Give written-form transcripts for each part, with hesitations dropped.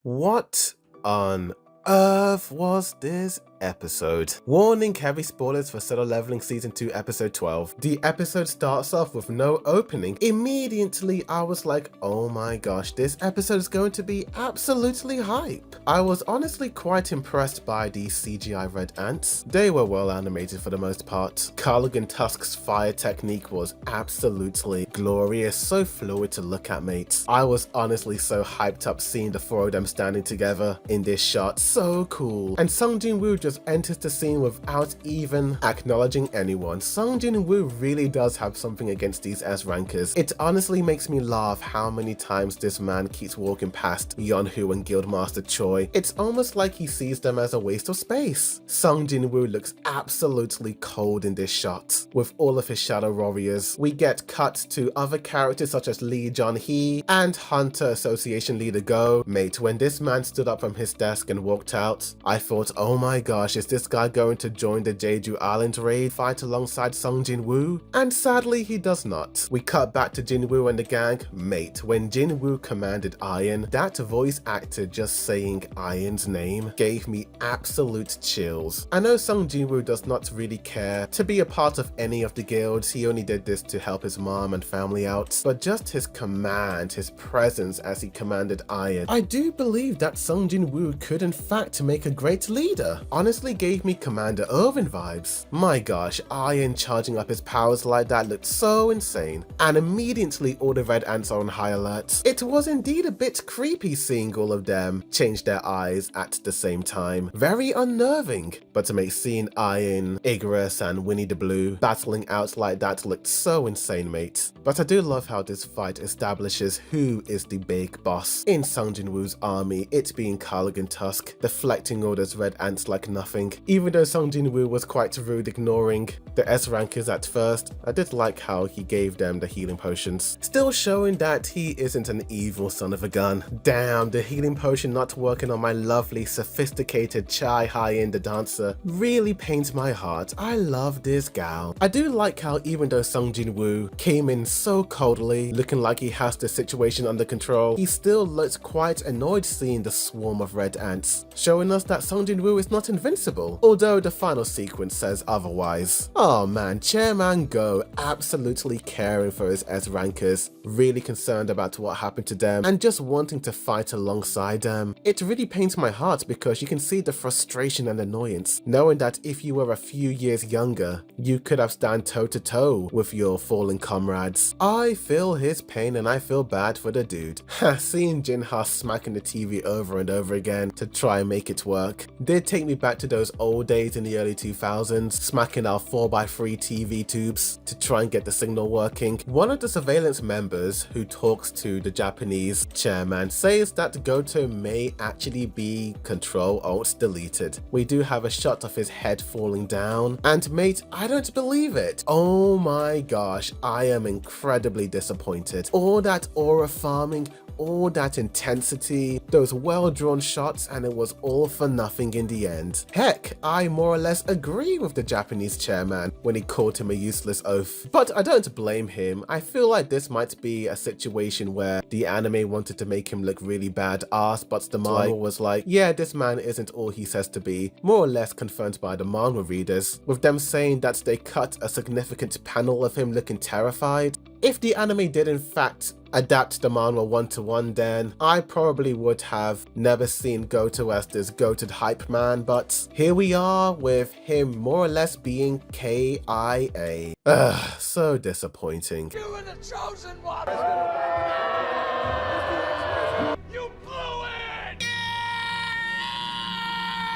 What on earth was this episode? Warning, heavy spoilers for Solo Leveling Season 2 Episode 12. The episode starts off with no opening. Immediately I was like, oh my gosh, this episode is going to be absolutely hype. I was honestly quite impressed by the CGI red ants. They were well animated for the most part. Carligan Tusk's fire technique was absolutely glorious, so fluid to look at, mate. I was honestly so hyped up seeing the four of them standing together in this shot. So cool. And Sung Jinwoo just enters the scene without even acknowledging anyone. Sung Jinwoo really does have something against these S rankers. It honestly makes me laugh how many times this man keeps walking past Yeonhu and Guildmaster Choi. It's almost like he sees them as a waste of space. Sung Jinwoo looks absolutely cold in this shot. With all of his shadow warriors, we get cut to other characters such as Lee Jong-hee and Hunter Association leader Go. Mate, when this man stood up from his desk and walked out, I thought, oh my gosh, is this guy going to join the Jeju Island raid fight alongside Sung Jinwoo? And sadly he does not. We cut back to Jinwoo and the gang. Mate, when Jinwoo commanded Iron, that voice actor just saying Iron's name gave me absolute chills. I know Sung Jinwoo does not really care to be a part of any of the guilds, he only did this to help his mom and family out, but just his command, his presence as he commanded Iron, I do believe that Sung Jinwoo could in fact make a great leader. Honestly gave me Commander Irvin vibes. My gosh, Iron charging up his powers like that looked so insane. And immediately all the red ants are on high alert. It was indeed a bit creepy seeing all of them change their eyes at the same time. Very unnerving. But to make seeing Iron, Igris and Winnie the Blue battling out like that looked so insane, mate. But I do love how this fight establishes who is the big boss in Sung Jinwoo's army, it being Carligan Tusk, deflecting all those red ants like nothing. Even though Sung Jinwoo was quite rude ignoring the S rankers at first, I did like how he gave them the healing potions, still showing that he isn't an evil son of a gun. Damn, the healing potion not working on my lovely sophisticated Chai High-End the dancer really pains my heart. I love this gal. I do like how even though Sung Jinwoo came in so coldly, looking like he has the situation under control, he still looked quite annoyed seeing the swarm of red ants, showing us that Sung Jinwoo is not invincible, although the final sequence says otherwise. Oh man, Chairman Go absolutely caring for his S rankers, really concerned about what happened to them and just wanting to fight alongside them. It really pains my heart because you can see the frustration and annoyance, knowing that if you were a few years younger, you could have stand toe to toe with your fallen comrades. I feel his pain and I feel bad for the dude. Seeing Jinha smacking the TV over and over again to try and make it work did take me back to those old days in the early 2000s, smacking our 4x3 TV tubes to try and get the signal working. One of the surveillance members who talks to the Japanese chairman says that Goto may actually be Control-Alt-Deleted. We do have a shot of his head falling down, and mate, I don't believe it. Oh my gosh, I am incredibly disappointed. All that aura farming, all that intensity, those well-drawn shots, and it was all for nothing in the end. Heck, I more or less agree with the Japanese chairman when he called him a useless oaf. But I don't blame him. I feel like this might be a situation where the anime wanted to make him look really badass, but the manga was like, yeah, this man isn't all he says to be, more or less confirmed by the manga readers, with them saying that they cut a significant panel of him looking terrified. If the anime did in fact adapt the manga one-to-one, then I probably would have never seen Goto as this goated hype man, but here we are with him more or less being KIA. Ugh, so disappointing. You were the chosen one! You blew it!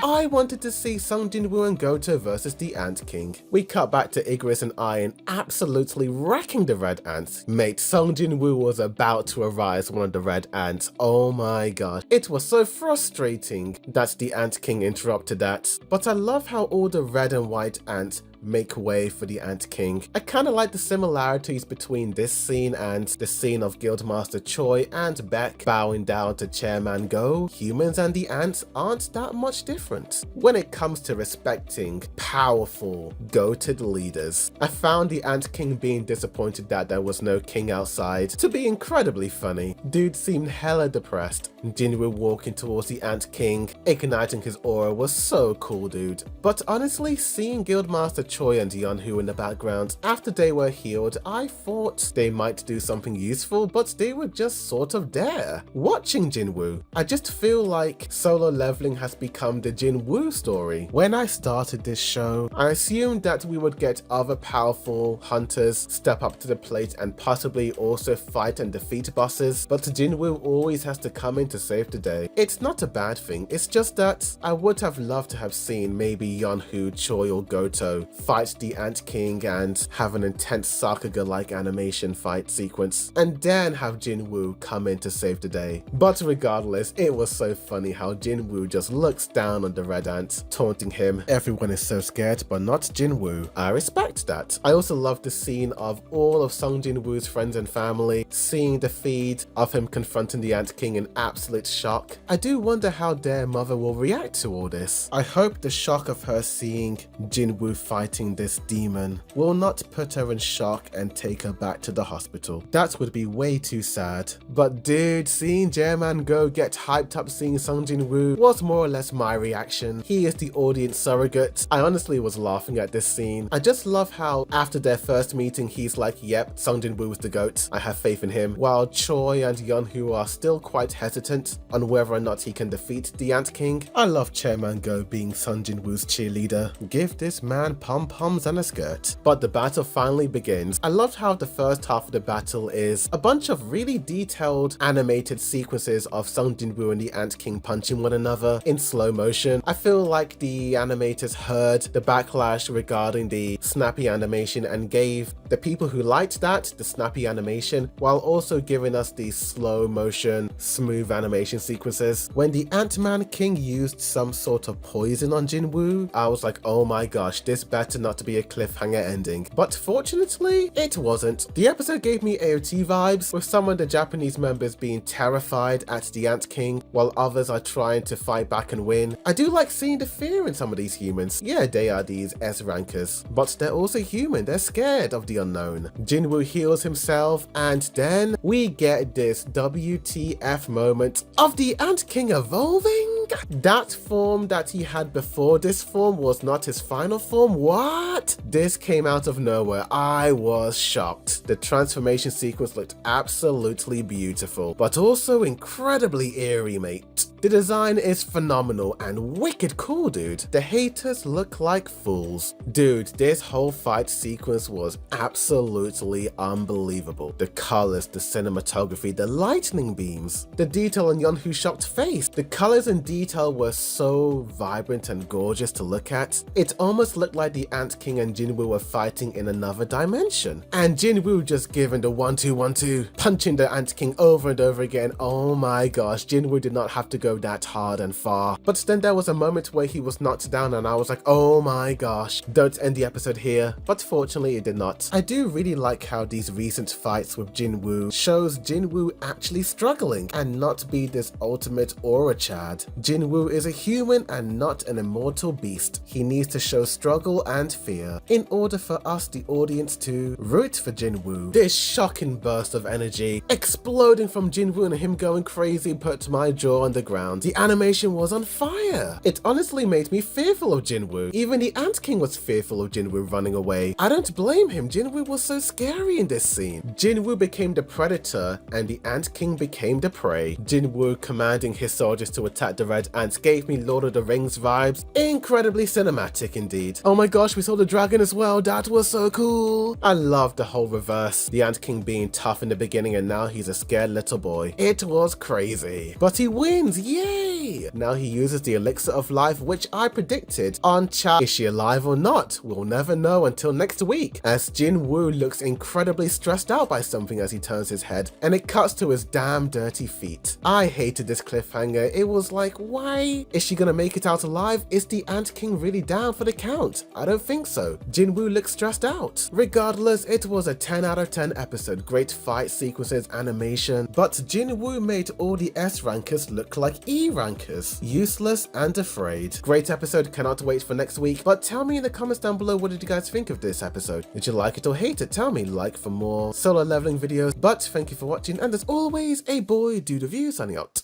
I wanted to see Sung Jinwoo and Goto versus the Ant King. We cut back to Igris and Iron absolutely wrecking the red ants. Mate, Sung Jinwoo was about to arise one of the red ants. Oh my gosh. It was so frustrating that the Ant King interrupted that. But I love how all the red and white ants make way for the Ant King. I kind of like the similarities between this scene and the scene of Guildmaster Choi and Beck bowing down to Chairman Go. Humans and the ants aren't that much different when it comes to respecting powerful, goated leaders. I found the Ant King being disappointed that there was no king outside to be incredibly funny. Dude seemed hella depressed. Jinwoo walking towards the Ant King, igniting his aura, was so cool, dude. But honestly, seeing Guildmaster Choi and Yeonwoo in the background after they were healed, I thought they might do something useful, but they were just sort of there. Watching Jinwoo, I just feel like solo leveling has become the Jinwoo story. When I started this show, I assumed that we would get other powerful hunters step up to the plate and possibly also fight and defeat bosses, but Jinwoo always has to come in to save the day. It's not a bad thing, it's just that I would have loved to have seen maybe Yeonwoo, Choi or Goto fight the Ant King and have an intense Sakuga-like animation fight sequence, and then have Jinwoo come in to save the day. But regardless, it was so funny how Jinwoo just looks down on the Red Ant, taunting him. Everyone is so scared, but not Jinwoo. I respect that. I also love the scene of all of Sung Jinwoo's friends and family seeing the feed of him confronting the Ant King in absolute shock. I do wonder how their mother will react to all this. I hope the shock of her seeing Jinwoo fighting this demon will not put her in shock and take her back to the hospital. That would be way too sad. But dude, seeing Jaeman Go get hyped up seeing Sung Jinwoo was more or less my reaction. He is the audience surrogate. I honestly was laughing at this scene. I just love how after their first meeting he's like, yep, Sung Jinwoo is the GOAT. I have faith in him. While Choi and Yeonwoo are still quite hesitant on whether or not he can defeat the Ant King. I love Chairman Go being Sung Jinwoo's cheerleader. Give this man pom-poms and a skirt. But the battle finally begins. I loved how the first half of the battle is a bunch of really detailed animated sequences of Sung Jinwoo and the Ant King punching one another in slow motion. I feel like the animators heard the backlash regarding the snappy animation and gave the people who liked that the snappy animation while also giving us these slow motion, smooth animation sequences. When the Ant-Man King used some sort of poison on Jinwoo, I was like, oh my gosh, this better not be a cliffhanger ending. But fortunately, it wasn't. The episode gave me AOT vibes, with some of the Japanese members being terrified at the Ant King, while others are trying to fight back and win. I do like seeing the fear in some of these humans. Yeah, they are these S-rankers, but they're also human. They're scared of the unknown. Jinwoo heals himself, and then we get this WTF moment of the Ant King evolving. That form that he had before this form was not his final form. What? This came out of nowhere. I was shocked. The transformation sequence looked absolutely beautiful, but also incredibly eerie, mate. The design is phenomenal and wicked cool, dude. The haters look like fools. Dude, this whole fight sequence was absolutely unbelievable. The colors, the cinematography, the lightning beams, the detail on Yeonwoo's shocked face. The colors and detail were so vibrant and gorgeous to look at. It almost looked like the Ant King and Jinwoo were fighting in another dimension. And Jinwoo just giving the 1-2-1-2, punching the Ant King over and over again. Oh my gosh, Jinwoo did not have to go that hard and far. But then there was a moment where he was knocked down and I was like, oh my gosh, don't end the episode here. But fortunately it did not. I do really like how these recent fights with Jinwoo shows Jinwoo actually struggling and not be this ultimate aura Chad. Jinwoo is a human and not an immortal beast. He needs to show struggle and fear in order for us, the audience, to root for Jinwoo. This shocking burst of energy exploding from Jinwoo and him going crazy put my jaw on the ground. The animation was on fire. It honestly made me fearful of Jinwoo. Even the Ant King was fearful of Jinwoo running away. I don't blame him. Jinwoo was so scary in this scene. Jinwoo became the predator and the Ant King became the prey. Jinwoo commanding his soldiers to attack the Red Ants gave me Lord of the Rings vibes. Incredibly cinematic indeed. Oh my gosh, we saw the dragon as well. That was so cool. I loved the whole reverse. The Ant King being tough in the beginning and now he's a scared little boy. It was crazy. But he wins. Yay! Now he uses the elixir of life, which I predicted on chat. Is she alive or not? We'll never know until next week, as Jinwoo looks incredibly stressed out by something as he turns his head, and it cuts to his damn dirty feet. I hated this cliffhanger. It was like, why? Is she gonna make it out alive? Is the Ant King really down for the count? I don't think so. Jinwoo looks stressed out. Regardless, it was a 10 out of 10 episode. Great fight sequences, animation, but Jinwoo made all the S rankers look like E rankers. Useless and afraid. Great episode, cannot wait for next week, but tell me in the comments down below, what did you guys think of this episode? Did you like it or hate it? Tell me. Like for more solo leveling videos, but thank you for watching, and as always, a boy dude of you signing out.